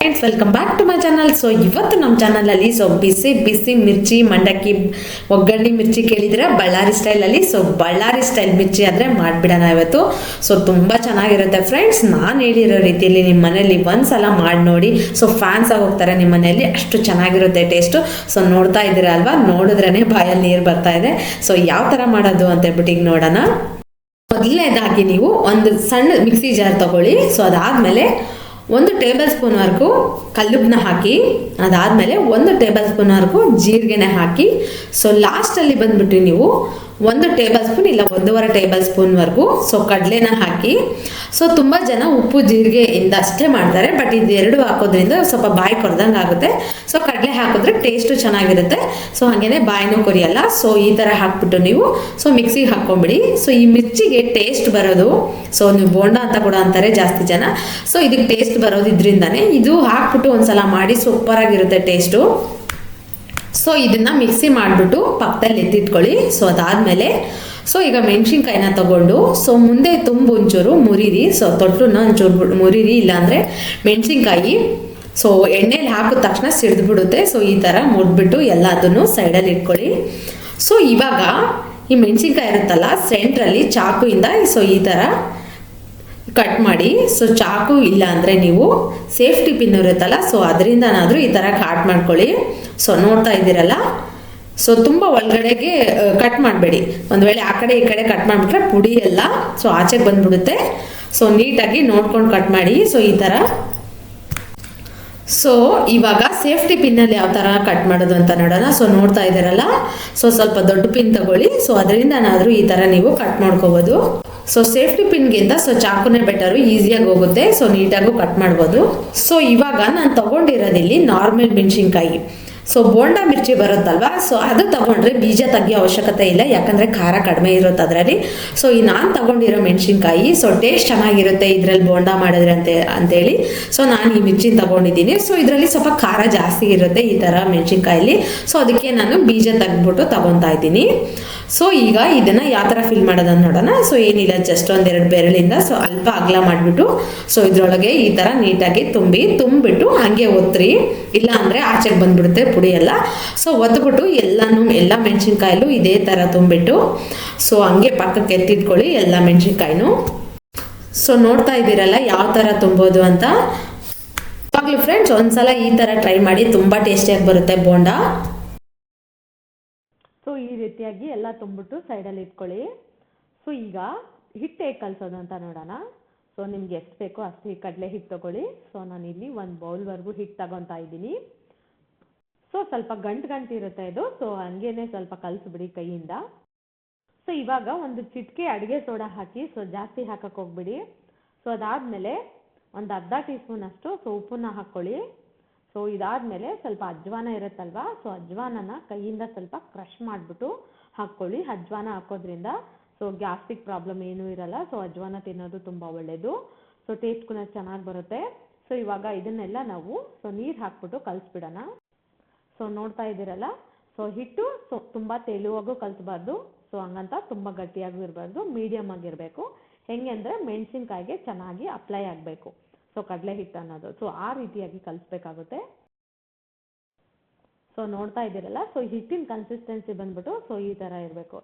Friends welcome back to my channel. So ಇವತ್ತು ನಮ್ಮ ಚಾನಲಲ್ಲಿ ಬಿಸಿ ಬಿಸಿ ಮಿರ್ಚಿ ಮಂಡಕ್ಕಿ ಒಗ್ಗರಣೆ ಮಿರ್ಚಿ ಕೇಳಿದ್ರೆ ಬಳ್ಳಾರಿ ಸ್ಟೈಲಲ್ಲಿ ಬಳ್ಳಾರಿ ಸ್ಟೈಲ್ ಮಿರ್ಚಿ ಆದರೆ ಮಾಡಿಬಿಡೋಣ ಇವತ್ತು. ತುಂಬ ಚೆನ್ನಾಗಿರುತ್ತೆ ಫ್ರೆಂಡ್ಸ್. ನಾನು ಹೇಳಿರೋ ರೀತಿಯಲ್ಲಿ ನಿಮ್ಮ ಮನೇಲಿ ಒಂದ್ಸಲ ಮಾಡಿ ನೋಡಿ. ಫ್ಯಾನ್ಸ್ ಆಗಿ ಹೋಗ್ತಾರೆ ನಿಮ್ಮ ಮನೆಯಲ್ಲಿ, ಅಷ್ಟು ಚೆನ್ನಾಗಿರುತ್ತೆ ಟೇಸ್ಟು. ನೋಡ್ತಾ ಇದ್ದೀರಾ ಅಲ್ವಾ, ನೋಡಿದ್ರೇ ಬಾಯಲ್ಲಿ ನೀರು ಬರ್ತಾ ಇದೆ. ಯಾವ ಥರ ಮಾಡೋದು ಅಂತ ಹೇಳ್ಬಿಟ್ಟು ಈಗ ನೋಡೋಣ. ಮೊದಲನೇದಾಗಿ ನೀವು ಒಂದು ಸಣ್ಣ ಮಿಕ್ಸಿ ಜಾರ್ ತಗೊಳ್ಳಿ. ಅದಾದಮೇಲೆ 1 ಟೇಬಲ್ ಸ್ಪೂನ್ವರೆಗೂ ಕಲ್ಲುಪ್ಪನ್ನ ಹಾಕಿ, ಅದಾದಮೇಲೆ 1 ಟೇಬಲ್ ಸ್ಪೂನ್ವರೆಗೂ ಜೀರಿಗೆನ ಹಾಕಿ, ಲಾಸ್ಟಲ್ಲಿ ಬಂದ್ಬಿಟ್ಟು ನೀವು 1 ಟೇಬಲ್ ಸ್ಪೂನ್ ಇಲ್ಲ 1.5 ಟೇಬಲ್ ಸ್ಪೂನ್ವರೆಗೂ ಕಡಲೆನ ಹಾಕಿ. ತುಂಬ ಜನ ಉಪ್ಪು ಜೀರಿಗೆಯಿಂದ ಅಷ್ಟೇ ಮಾಡ್ತಾರೆ, ಬಟ್ ಇದೆರಡು ಹಾಕೋದ್ರಿಂದ ಸ್ವಲ್ಪ ಬಾಯಿ ಕೊರ್ದಂಗೆ ಆಗುತ್ತೆ. ಕಡಲೆ ಹಾಕಿದ್ರೆ ಟೇಸ್ಟು ಚೆನ್ನಾಗಿರುತ್ತೆ. ಹಾಗೇನೆ ಬಾಯಿನೂ ಕೊರಿಯಲ್ಲ. ಈ ಥರ ಹಾಕ್ಬಿಟ್ಟು ನೀವು ಮಿಕ್ಸಿಗೆ ಹಾಕ್ಕೊಂಬಿಡಿ. ಈ ಮಿರ್ಚಿಗೆ ಟೇಸ್ಟ್ ಬರೋದು, ನೀವು ಬೋಂಡ ಅಂತ ಕೂಡ ಅಂತಾರೆ ಜಾಸ್ತಿ ಜನ. ಇದಕ್ಕೆ ಟೇಸ್ಟ್ ಬರೋದು ಇದರಿಂದಾನೆ. ಇದು ಹಾಕ್ಬಿಟ್ಟು ಒಂದ್ಸಲ ಮಾಡಿ ಸೂಪರಾಗಿರುತ್ತೆ ಟೇಸ್ಟು. ಇದನ್ನ ಮಿಕ್ಸಿ ಮಾಡಿಬಿಟ್ಟು ಪಕ್ಕದಲ್ಲಿ ಎತ್ತಿಟ್ಕೊಳ್ಳಿ. ಅದಾದಮೇಲೆ ಈಗ ಮೆಣಸಿನ್ಕಾಯಿನ ತಗೊಂಡು ಮುಂದೆ ತುಂಬು ಒಂಚೂರು ಮುರಿರಿ. ತೊಟ್ಟನ್ನ ಒಂಚೂರು ಮುರಿರಿ, ಇಲ್ಲಾಂದರೆ ಮೆಣಸಿನ್ಕಾಯಿ ಎಣ್ಣೆಲಿ ಹಾಕಿದ ತಕ್ಷಣ ಸಿಡಿದ್ಬಿಡುತ್ತೆ. ಈ ಥರ ಮುರಿದ್ಬಿಟ್ಟು ಎಲ್ಲ ಅದನ್ನು ಸೈಡಲ್ಲಿ ಇಟ್ಕೊಳ್ಳಿ. ಇವಾಗ ಈ ಮೆಣಸಿನ್ಕಾಯಿ ಇರುತ್ತಲ್ಲ, ಸೆಂಟ್ರಲ್ಲಿ ಚಾಕುಯಿಂದ ಈ ಥರ ಕಟ್ ಮಾಡಿ. ಚಾಕು ಇಲ್ಲ ಅಂದರೆ ನೀವು ಸೇಫ್ಟಿ ಪಿನ್ ಇರುತ್ತಲ್ಲ, ಅದರಿಂದನಾದರೂ ಈ ಥರ ಕಟ್ ಮಾಡ್ಕೊಳ್ಳಿ. ನೋಡ್ತಾ ಇದ್ದೀರಲ್ಲ, ತುಂಬ ಒಳಗಡೆಗೆ ಕಟ್ ಮಾಡಬೇಡಿ. ಒಂದು ವೇಳೆ ಆ ಕಡೆ ಈ ಕಡೆ ಕಟ್ ಮಾಡಿಬಿಟ್ರೆ ಪುಡಿ ಎಲ್ಲ ಆಚೆಗೆ ಬಂದ್ಬಿಡುತ್ತೆ. ನೀಟಾಗಿ ನೋಡ್ಕೊಂಡು ಕಟ್ ಮಾಡಿ. ಈ ಥರ ಇವಾಗ ಸೇಫ್ಟಿ ಪಿನ್ನಲ್ಲಿ ಯಾವ ಥರ ಕಟ್ ಮಾಡೋದು ಅಂತ ನೋಡೋಣ. ನೋಡ್ತಾ ಇದ್ದೀರಲ್ಲ, ಸ್ವಲ್ಪ ದೊಡ್ಡ ಪಿನ್ ತಗೊಳ್ಳಿ. ಅದರಿಂದನಾದರೂ ಈ ಥರ ನೀವು ಕಟ್ ಮಾಡ್ಕೋಬೋದು. ಸೇಫ್ಟಿ ಪಿನ್ಗಿಂತ ಚಾಕುನೇ ಬೆಟರು, ಈಸಿಯಾಗಿ ಹೋಗುತ್ತೆ. ನೀಟಾಗೂ ಕಟ್ ಮಾಡ್ಬೋದು. ಇವಾಗ ನಾನು ತಗೊಂಡಿರೋದಿಲ್ಲಿ ನಾರ್ಮಲ್ ಮೆಣಸಿನ್ಕಾಯಿ. ಬೋಂಡ ಮಿರ್ಚಿ ಬರುತ್ತಲ್ವಾ, ಅದು ತಗೊಂಡ್ರೆ ಬೀಜ ತೆಗಿಯೋ ಅವಶ್ಯಕತೆ ಇಲ್ಲ, ಯಾಕಂದರೆ ಖಾರ ಕಡಿಮೆ ಇರುತ್ತೆ ಅದರಲ್ಲಿ. ಈ ನಾನು ತಗೊಂಡಿರೋ ಮೆಣಸಿನ್ಕಾಯಿ ಟೇಸ್ಟ್ ಚೆನ್ನಾಗಿರುತ್ತೆ ಇದರಲ್ಲಿ ಬೋಂಡ ಮಾಡಿದ್ರೆ ಅಂತೇಳಿ ನಾನು ಈ ಮಿರ್ಚಿನ ತಗೊಂಡಿದ್ದೀನಿ. ಇದರಲ್ಲಿ ಸ್ವಲ್ಪ ಖಾರ ಜಾಸ್ತಿ ಇರುತ್ತೆ ಈ ಥರ ಮೆಣಸಿನ್ಕಾಯಲ್ಲಿ. ಅದಕ್ಕೆ ನಾನು ಬೀಜ ತೆಗೆದ್ಬಿಟ್ಟು ತಗೊತಾ ಇದ್ದೀನಿ. ಈಗ ಇದನ್ನು ಯಾವ ಥರ ಫಿಲ್ ಮಾಡೋದನ್ನು ನೋಡೋಣ. ಏನಿಲ್ಲ, ಜಸ್ಟ್ 1-2 ಬೆರಳಿಂದ ಅಲ್ಪ ಅಗಲ ಮಾಡಿಬಿಟ್ಟು ಇದರೊಳಗೆ ಈ ಥರ ನೀಟಾಗಿ ತುಂಬಿಬಿಟ್ಟು ಹಾಗೆ ಒತ್ತಿರಿ. ಇಲ್ಲ ಅಂದರೆ ಆಚೆಗೆ ಬಂದುಬಿಡುತ್ತೆ ಪುಡಿ ಎಲ್ಲ. ಒತ್ಬಿಟ್ಟು ಎಲ್ಲ ಮೆಣಸಿನ್ಕಾಯಲ್ಲೂ ಇದೇ ಥರ ತುಂಬಿಟ್ಟು ಹಂಗೆ ಪಕ್ಕಕ್ಕೆ ಎತ್ತಿಟ್ಕೊಳ್ಳಿ ಎಲ್ಲ ಮೆಣಸಿನ್ಕಾಯಿನೂ. ನೋಡ್ತಾ ಇದ್ದೀರಲ್ಲ ಯಾವ ಥರ ತುಂಬೋದು ಅಂತ. ಇವಾಗಲೂ ಫ್ರೆಂಡ್ಸ್ ಒಂದ್ಸಲ ಈ ಥರ ಟ್ರೈ ಮಾಡಿ, ತುಂಬ ಟೇಸ್ಟಿಯಾಗಿ ಬರುತ್ತೆ ಬೋಂಡ. ಈ ರೀತಿಯಾಗಿ ಎಲ್ಲ ತುಂಬಿಟ್ಟು ಸೈಡಲ್ಲಿ ಇಟ್ಕೊಳ್ಳಿ. ಈಗ ಹಿಟ್ಟು ಹೇಗೆ ಕಲಿಸೋದು ಅಂತ ನೋಡೋಣ. ನಿಮ್ಗೆ ಎಷ್ಟು ಬೇಕೋ ಅಷ್ಟು ಕಡಲೆ ಹಿಟ್ಟು ತಗೊಳ್ಳಿ. ನಾನಿಲ್ಲಿ 1 ಬೌಲ್ವರೆಗೂ ಹಿಟ್ಟು ತಗೊತಾ ಇದ್ದೀನಿ. ಸ್ವಲ್ಪ ಗಂಟು ಇರುತ್ತೆ ಇದು. ಹಂಗೇನೆ ಸ್ವಲ್ಪ ಕಲಿಸ್ಬಿಡಿ ಕೈಯಿಂದ. ಇವಾಗ 1 ಚಿಟಿಕೆ ಅಡುಗೆ ಸೋಡಾ ಹಾಕಿ, ಜಾಸ್ತಿ ಹಾಕಕ್ಕೆ ಹೋಗ್ಬಿಡಿ. ಅದಾದಮೇಲೆ 1 ಅರ್ಧ ಟೀ ಸ್ಪೂನ್ ಅಷ್ಟು ಉಪ್ಪನ್ನ ಹಾಕ್ಕೊಳ್ಳಿ. ಇದಾದಮೇಲೆ ಸ್ವಲ್ಪ ಅಜ್ವಾನ ಇರುತ್ತಲ್ವಾ, ಅಜ್ವಾನನ ಕೈಯಿಂದ ಸ್ವಲ್ಪ ಕ್ರಷ್ ಮಾಡಿಬಿಟ್ಟು ಹಾಕ್ಕೊಳ್ಳಿ. ಅಜ್ವಾನ ಹಾಕೋದ್ರಿಂದ ಗ್ಯಾಸ್ಟ್ರಿಕ್ ಪ್ರಾಬ್ಲಮ್ ಏನೂ ಇರಲ್ಲ. ಅಜ್ವಾನ ತಿನ್ನೋದು ತುಂಬ ಒಳ್ಳೆಯದು. ಟೇಸ್ಟ್ ಕೂಡ ಚೆನ್ನಾಗಿ ಬರುತ್ತೆ. ಇವಾಗ ಇದನ್ನೆಲ್ಲ ನಾವು ನೀರು ಹಾಕ್ಬಿಟ್ಟು ಕಲಿಸ್ಬಿಡೋಣ. ನೋಡ್ತಾ ಇದ್ದೀರಲ್ಲ, ಹಿಟ್ಟು ತುಂಬ ತೆಳುವಾಗೂ ಕಲಿಸಬಾರ್ದು, ಹಂಗಂತ ತುಂಬ ಗಟ್ಟಿಯಾಗೂ ಇರಬಾರ್ದು, ಮೀಡಿಯಮ್ ಆಗಿರಬೇಕು. ಹೆಂಗೆ ಅಂದರೆ ಮೆಣಸಿನ್ಕಾಯಿಗೆ ಚೆನ್ನಾಗಿ ಅಪ್ಲೈ ಆಗಬೇಕು ಕಡಲೆ ಹಿಟ್ಟು ಅನ್ನೋದು. ಆ ರೀತಿಯಾಗಿ ಕಲಿಸ್ಬೇಕಾಗುತ್ತೆ. ನೋಡ್ತಾ ಇದ್ದೀರಲ್ಲ, ಹಿಟ್ಟಿನ ಕನ್ಸಿಸ್ಟೆನ್ಸಿ ಬಂದ್ಬಿಟ್ಟು ಈ ಥರ ಇರಬೇಕು.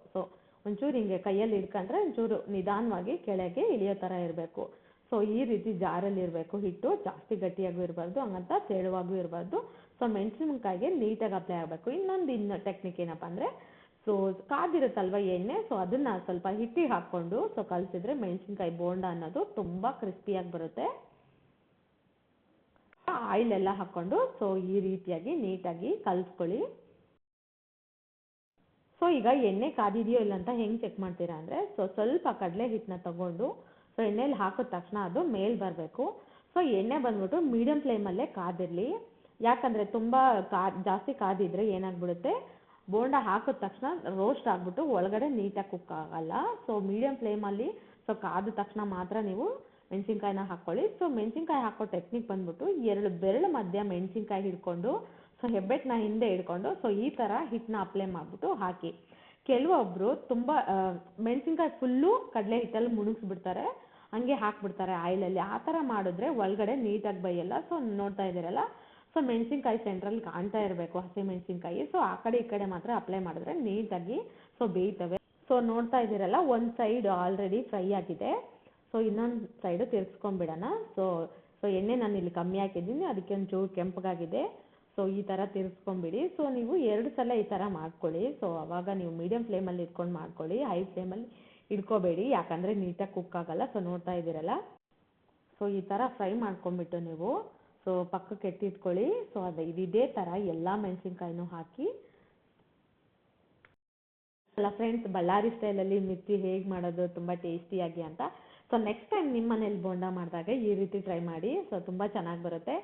ಒಂಚೂರು ಹಿಂಗೆ ಕೈಯಲ್ಲಿ ಇಟ್ಕೊಂಡ್ರೆ ಒಂಚೂರು ನಿಧಾನವಾಗಿ ಕೆಳಗೆ ಇಳಿಯೋ ಥರ ಇರಬೇಕು. ಈ ರೀತಿ ಜಾರಲ್ಲಿ ಇರಬೇಕು ಹಿಟ್ಟು. ಜಾಸ್ತಿ ಗಟ್ಟಿಯಾಗೂ ಇರಬಾರ್ದು, ಹಂಗಂತ ತೆಳುವಾಗೂ ಇರಬಾರ್ದು. ಮೆಣಸಿನ್ಕಾಯಿಗೆ ನೀಟಾಗಿ ಅಪ್ಲೈ ಆಗಬೇಕು. ಇನ್ನೊಂದು ಟೆಕ್ನಿಕ್ ಏನಪ್ಪ ಅಂದರೆ, ಕಾದಿರುತ್ತಲ್ವ ಎಣ್ಣೆ, ಅದನ್ನು ಸ್ವಲ್ಪ ಹಿಟ್ಟಿಗೆ ಹಾಕ್ಕೊಂಡು ಕಲಿಸಿದ್ರೆ ಮೆಣಸಿನ್ಕಾಯಿ ಬೋಂಡ ಅನ್ನೋದು ತುಂಬ ಕ್ರಿಸ್ಪಿಯಾಗಿ ಬರುತ್ತೆ. ಆಯಿಲ್ ಎಲ್ಲ ಹಾಕ್ಕೊಂಡು ಈ ರೀತಿಯಾಗಿ ನೀಟಾಗಿ ಕಲಿಸ್ಕೊಳ್ಳಿ. ಈಗ ಎಣ್ಣೆ ಕಾದಿದೆಯೋ ಇಲ್ಲ ಅಂತ ಹೆಂಗೆ ಚೆಕ್ ಮಾಡ್ತೀರಾ ಅಂದರೆ, ಸ್ವಲ್ಪ ಕಡಲೆ ಹಿಟ್ಟನ್ನ ತಗೊಂಡು ಎಣ್ಣೆಲಿ ಹಾಕಿದ ತಕ್ಷಣ ಅದು ಮೇಲೆ ಬರಬೇಕು. ಎಣ್ಣೆ ಬಂದ್ಬಿಟ್ಟು ಮೀಡಿಯಂ ಫ್ಲೇಮಲ್ಲೇ ಕಾದಿರಲಿ. ಯಾಕಂದರೆ ತುಂಬ ಜಾಸ್ತಿ ಕಾದಿದ್ರೆ ಏನಾಗ್ಬಿಡುತ್ತೆ, ಬೋಂಡ ಹಾಕಿದ ತಕ್ಷಣ ರೋಸ್ಟ್ ಆಗಿಬಿಟ್ಟು ಒಳಗಡೆ ನೀಟಾಗಿ ಕುಕ್ ಆಗಲ್ಲ. ಮೀಡಿಯಂ ಫ್ಲೇಮಲ್ಲಿ ಕಾದ ತಕ್ಷಣ ಮಾತ್ರ ನೀವು ಮೆಣಸಿನ್ಕಾಯಿನ ಹಾಕ್ಕೊಳ್ಳಿ. ಮೆಣಸಿನ್ಕಾಯಿ ಹಾಕೋ ಟೆಕ್ನಿಕ್ ಬಂದ್ಬಿಟ್ಟು 2 ಬೆರಳು ಮಧ್ಯ ಮೆಣಸಿನ್ಕಾಯಿ ಹಿಡ್ಕೊಂಡು ಹೆಬ್ಬೆಟ್ಟನ್ನ ಹಿಂದೆ ಹಿಡ್ಕೊಂಡು ಈ ಥರ ಹಿಟ್ಟನ್ನ ಅಪ್ಲೈ ಮಾಡಿಬಿಟ್ಟು ಹಾಕಿ. ಕೆಲವೊಬ್ಬರು ತುಂಬ ಮೆಣಸಿನ್ಕಾಯಿ ಫುಲ್ಲು ಕಡಲೆ ಹಿಟ್ಟಲ್ಲಿ ಮುಳುಗಿಸ್ಬಿಡ್ತಾರೆ. ಹಾಗೆ ಹಾಕ್ಬಿಡ್ತಾರೆ ಆಯಿಲಲ್ಲಿ. ಆ ಥರ ಮಾಡಿದ್ರೆ ಒಳಗಡೆ ನೀಟಾಗಿ ಬೇಯಲ್ಲ. ಸೊ ನೋಡ್ತಾ ಇದ್ದೀರಲ್ಲ, ಸೊ ಮೆಣಸಿನ್ಕಾಯಿ ಸೆಂಟ್ರಲ್ಲಿ ಕಾಣ್ತಾ ಇರಬೇಕು ಹಸಿ ಮೆಣಸಿನ್ಕಾಯಿ. ಸೊ ಆ ಕಡೆ ಈ ಕಡೆ ಮಾತ್ರ ಅಪ್ಲೈ ಮಾಡಿದ್ರೆ ನೀಟಾಗಿ ಸೊ ಬೇಯ್ತವೆ. ಸೊ ನೋಡ್ತಾ ಇದ್ದೀರಲ್ಲ, ಒಂದು ಸೈಡ್ ಆಲ್ರೆಡಿ ಫ್ರೈ ಆಗಿದೆ. ಸೊ ಇನ್ನೊಂದು ಸೈಡು ತಿರ್ಗಿಸ್ಕೊಂಡ್ಬಿಡೋಣ. ಸೊ ಸೊ ಎಣ್ಣೆ ನಾನು ಇಲ್ಲಿ ಕಮ್ಮಿ ಹಾಕಿದ್ದೀನಿ, ಅದಕ್ಕೆ ಒಂಚೂರು ಕೆಂಪಗಾಗಿದೆ. ಸೊ ಈ ಥರ ತಿರ್ಗಿಸ್ಕೊಂಬಿಡಿ. ಸೊ ನೀವು 2 ಸಲ ಈ ಥರ ಮಾಡ್ಕೊಳ್ಳಿ. ಸೊ ಆವಾಗ ನೀವು ಮೀಡಿಯಮ್ ಫ್ಲೇಮಲ್ಲಿ ಇಟ್ಕೊಂಡು ಮಾಡ್ಕೊಳ್ಳಿ, ಹೈ ಫ್ಲೇಮಲ್ಲಿ ಇಟ್ಕೋಬೇಡಿ, ಯಾಕಂದರೆ ನೀಟಾಗಿ ಕುಕ್ ಆಗಲ್ಲ. ಸೊ ನೋಡ್ತಾ ಇದ್ದೀರಲ್ಲ, ಸೊ ಈ ಥರ ಫ್ರೈ ಮಾಡ್ಕೊಂಬಿಟ್ಟು ನೀವು ಸೊ ಪಕ್ಕಕ್ಕೆ ಎತ್ತಿಟ್ಕೊಳ್ಳಿ. ಸೊ ಇದೇ ಥರ ಎಲ್ಲ ಮೆಣಸಿನ್ಕಾಯಿನೂ ಹಾಕಿ ಅಲ್ಲ ಫ್ರೆಂಡ್ಸ್, ಬಳ್ಳಾರಿ ಸ್ಟೈಲಲ್ಲಿ ಮಿರ್ಚಿ ಹೇಗೆ ಮಾಡೋದು ತುಂಬ ಟೇಸ್ಟಿಯಾಗಿ ಅಂತ. ಸೊ ನೆಕ್ಸ್ಟ್ ಟೈಮ್ ನಿಮ್ಮ ಮನೇಲಿ ಬೋಂಡ ಮಾಡಿದಾಗ ಈ ರೀತಿ ಟ್ರೈ ಮಾಡಿ. ಸೊ ತುಂಬ ಚೆನ್ನಾಗಿ ಬರುತ್ತೆ.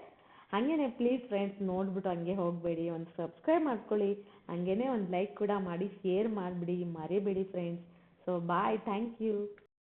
ಹಾಗೇನೆ ಪ್ಲೀಸ್ ಫ್ರೆಂಡ್ಸ್, ನೋಡಿಬಿಟ್ಟು ಹಂಗೆ ಹೋಗಬೇಡಿ, ಒಂದು ಸಬ್ಸ್ಕ್ರೈಬ್ ಮಾಡ್ಕೊಳ್ಳಿ, ಹಾಗೇನೆ ಒಂದು ಲೈಕ್ ಕೂಡ ಮಾಡಿ, ಶೇರ್ ಮಾಡಿಬಿಡಿ, ಮರಿಬೇಡಿ friends. So bye, thank you.